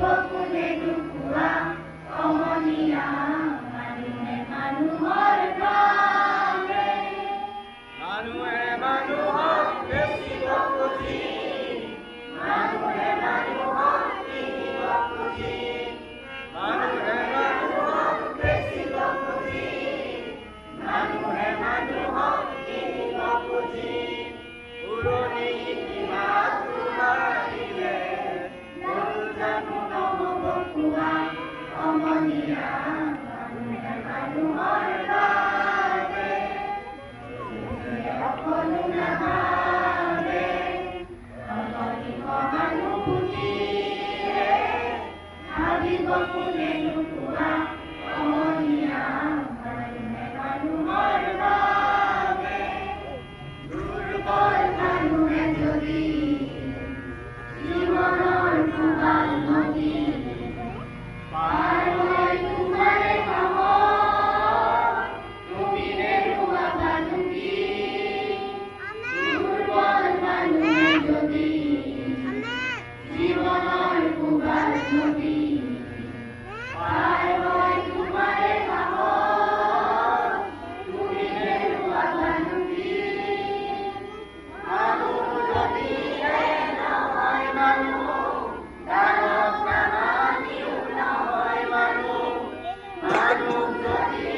বকুলে নুপুৱা অমনীয়া মানুহে মানুহৰ প্ৰাণে মানুহে মানুহক বেচিব খুজি মানুহে মানুহক কিনিব খুজি মানুহে মানুহক বেচিব খুজি মানুহে মানুহক কিনিব খুজি পুৰণি ইতিহাস তোমাৰিলে জানো নহ'ব কোৱা অমনীয়া মানুহে মানুহৰ বাবে সকলো নাভাবে অগণিত মানুহ ভাবিব কোনে নোপোৱা অমনীয়া মানুহে মানুহৰ বাবে দুৰ্বল মানুহে যদি জীৱনৰ কোবাল নদী পাৰ হৈ তোমাৰে সাহস তুমি নেৰুৱাবা লুকি দুৰ্বল মানুহে যদি জীৱনৰ কোবাল নদী পাৰ হৈ তোমাৰে সাহস তুমি নেৰুৱাবা লুকি মানুহ যদি নহয় মানুহ দানৱ প্ৰাণীও নহয় মানুহ মানুহ যদি